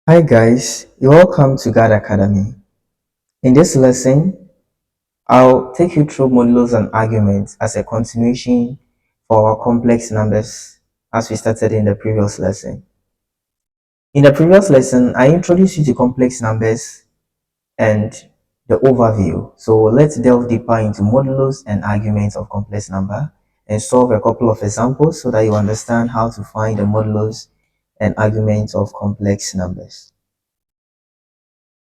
Hi guys, you're welcome to God Academy. In this lesson, I'll take you through modulus and arguments as a continuation for our complex numbers as we started in the previous lesson. In the previous lesson, I introduced you to complex numbers and the overview. So let's delve deeper into modulus and arguments of complex number and solve a couple of examples so that you understand how to find the modulus and arguments of complex numbers.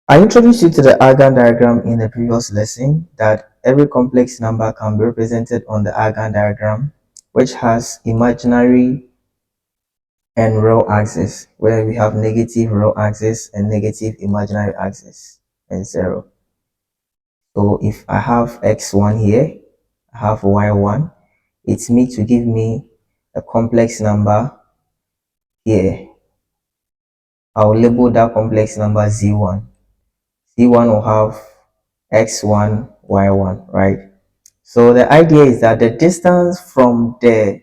I introduced you to the Argand diagram in the previous lesson that every complex number can be represented on the Argand diagram, which has imaginary and real axis, where we have negative real axis and negative imaginary axis and 0. So if I have x1 here, I have y1, it's meant to give me a complex number here. I'll label that complex number z1. Z1 will have x1, y1, right? So the idea is that the distance from the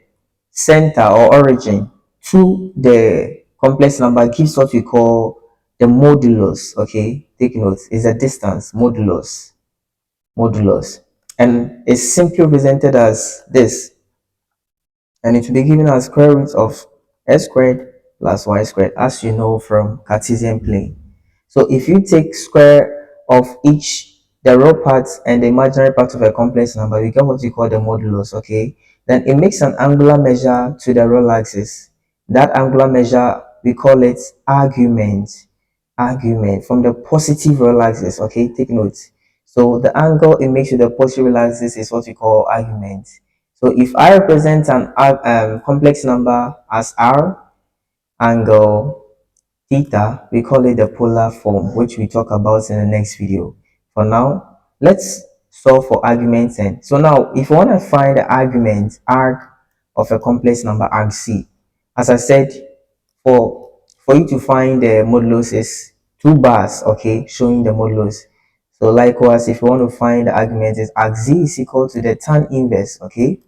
center or origin to the complex number gives what we call the modulus. Okay, take note, is a distance, modulus, and it's simply represented as this, and it will be given as square root of x squared plus y squared, as you know from Cartesian plane. So if you take square of each the real parts and the imaginary part of a complex number, we get what we call the modulus. Okay, then it makes an angular measure to the real axis. That angular measure, we call it argument from the positive real axis. Okay, take note. So the angle it makes to the positive real axis is what we call argument. So if I represent an complex number as r, angle theta, we call it the polar form, which we talk about in the next video. For now, let's solve for argument n. So now, if you want to find the argument arg of a complex number arg c, as I said, for you to find the modulus is 2 bars, okay, showing the modulus. So likewise, if you want to find the argument is arg z is equal to the tan inverse, okay,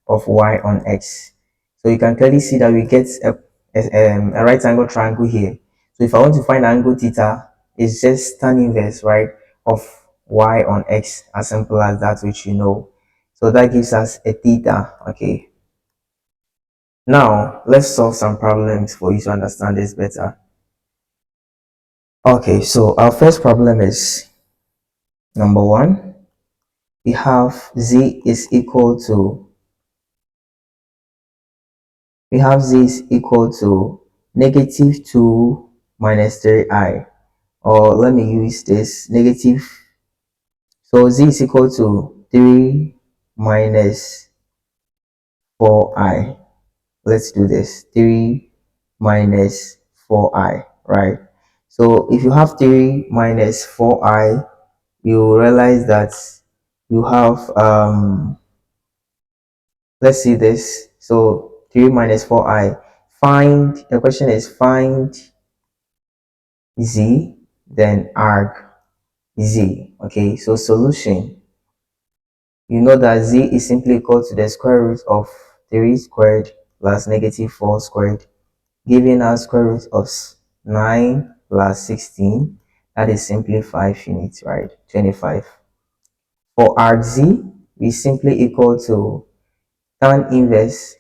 of y on x. So you can clearly see that we get a right angle triangle here. So if I want to find angle theta, it's just tan inverse, right, of y on x, as simple as that, which you know. So that gives us a theta. Okay, now let's solve some problems for you to understand this better. Okay, so our first problem is number 1. We have z is equal to negative 2 minus 3i, or let me use this negative. So z is equal to 3 minus 4i. Let's do this. 3 minus 4i, right? So if you have 3 minus 4i, you realize that you have let's see this. So 3 minus 4i, the question is find z, then arg z. Okay, so solution, you know that z is simply equal to the square root of 3 squared plus negative 4 squared, giving us square root of 9 plus 16. That is simply 5 units, right? 25. For arg z, we simply equal to tan inverse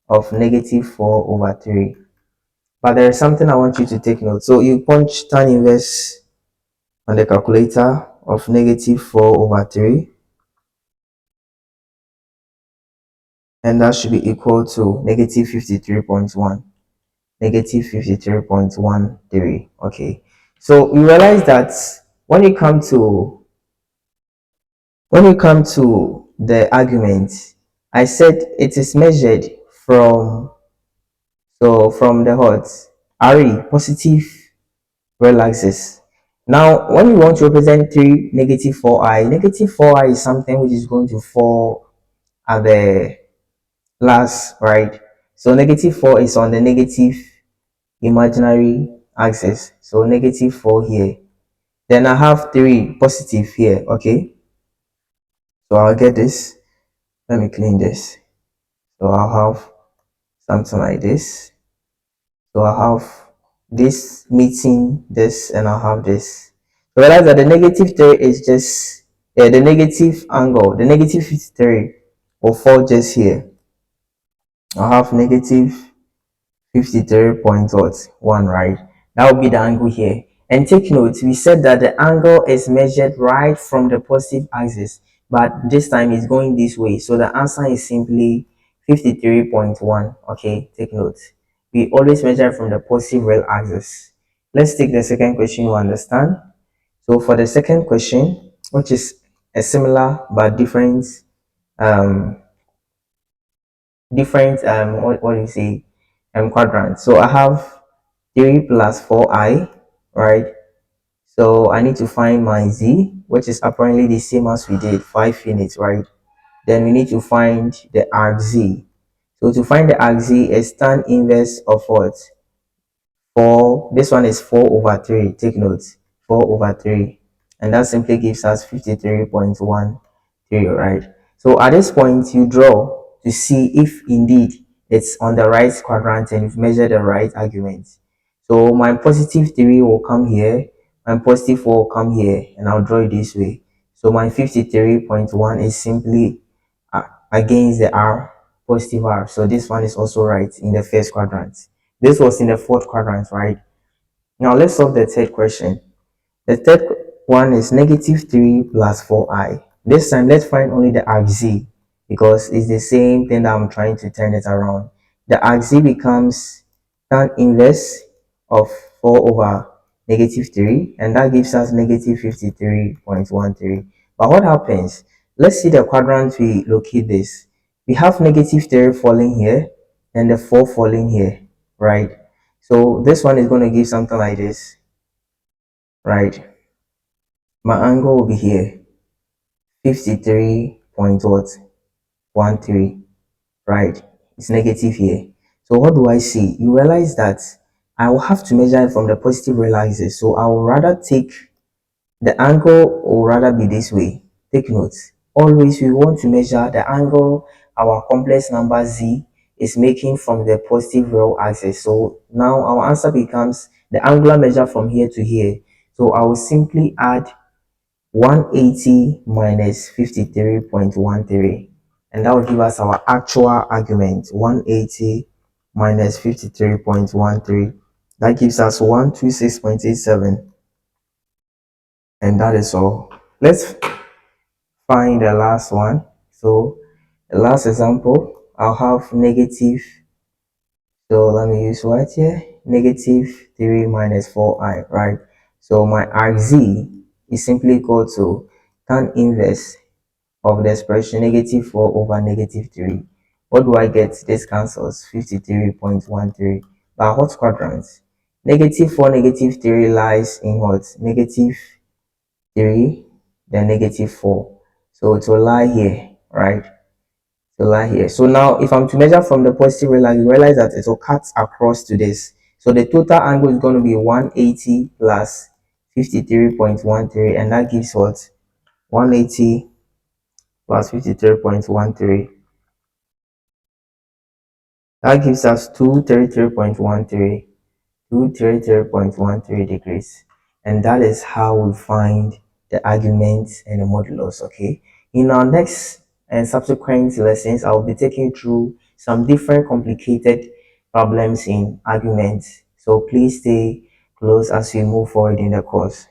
of negative 4 over 3. But there is something I want you to take note. So you punch tan inverse on the calculator of negative 4 over 3, and that should be equal to negative 53.1. Negative 53.13. Okay, so we realize that when you come to the argument, I said it is measured from the hot RE, positive real axis. Now, when you want to represent 3 negative 4i, negative 4i is something which is going to fall at the last, right? So negative 4 is on the negative imaginary axis. So negative 4 here. Then I have 3 positive here, okay? So I'll get this. Let me clean this. So I'll have something like this. So I have this meeting this, and I'll have this. So realize that the negative 3 is just the negative angle, the negative 53 will fall just here. I'll have negative 53.1, right? That will be the angle here. And take note, we said that the angle is measured right from the positive axis, but this time it's going this way. So the answer is simply 53.1. Okay, take note. We always measure from the positive real axis. Let's take the second question you understand. So for the second question, which is a similar but different um what do you say, quadrant. So I have 3 plus 4i, right? So I need to find my z, which is apparently the same as we did 5 units, right? Then we need to find the arc z. So to find the arc z is tan inverse of what? 4. This one is 4 over 3. Take notes, 4 over 3, and that simply gives us 53.13, right? So at this point you draw to see if indeed it's on the right quadrant and you've measured the right argument. So my positive 3 will come here, my positive 4 will come here, and I'll draw it this way. So my 53.1 is simply against the r, positive r. So this one is also right in the first quadrant. This was in the fourth quadrant, right? Now let's solve the third question. The third one is negative 3 plus 4i. This time let's find only the arc z, because it's the same thing that I'm trying to turn it around. The arc z becomes tan inverse of 4 over negative 3, and that gives us negative 53.13. But what happens? Let's see the quadrant we locate this. We have negative 3 falling here and the 4 falling here, right? So this one is going to give something like this, right? My angle will be here, 53.13, right? It's negative here. So what do I see? You realize that I will have to measure it from the positive real axis. So I will rather take the angle, or rather be this way. Take notes. Always we want to measure the angle our complex number z is making from the positive real axis. So now our answer becomes the angular measure from here to here. So I will simply add 180 minus 53.13, and that will give us our actual argument. 180 minus 53.13, that gives us 126.87, and that is all. Let's find the last one. So the last example, I'll have negative, so let me use what here, negative 3 minus 4i, right? So my arc z is simply equal to tan inverse of the expression negative 4 over negative 3. What do I get? This cancels, 53.13. But what quadrants? Negative 4, negative 3 lies in what? Negative 3, then negative 4. So it will lie here, right? To lie here. So now if I'm to measure from the positive real angle, you realize that it will cut across to this. So the total angle is going to be 180 plus 53.13, and that gives what? 180 plus 53.13. That gives us 233.13, 233.13 degrees. And that is how we find the arguments and the modulus, okay? In our next and subsequent lessons, I'll be taking you through some different complicated problems in arguments. So please stay close as we move forward in the course.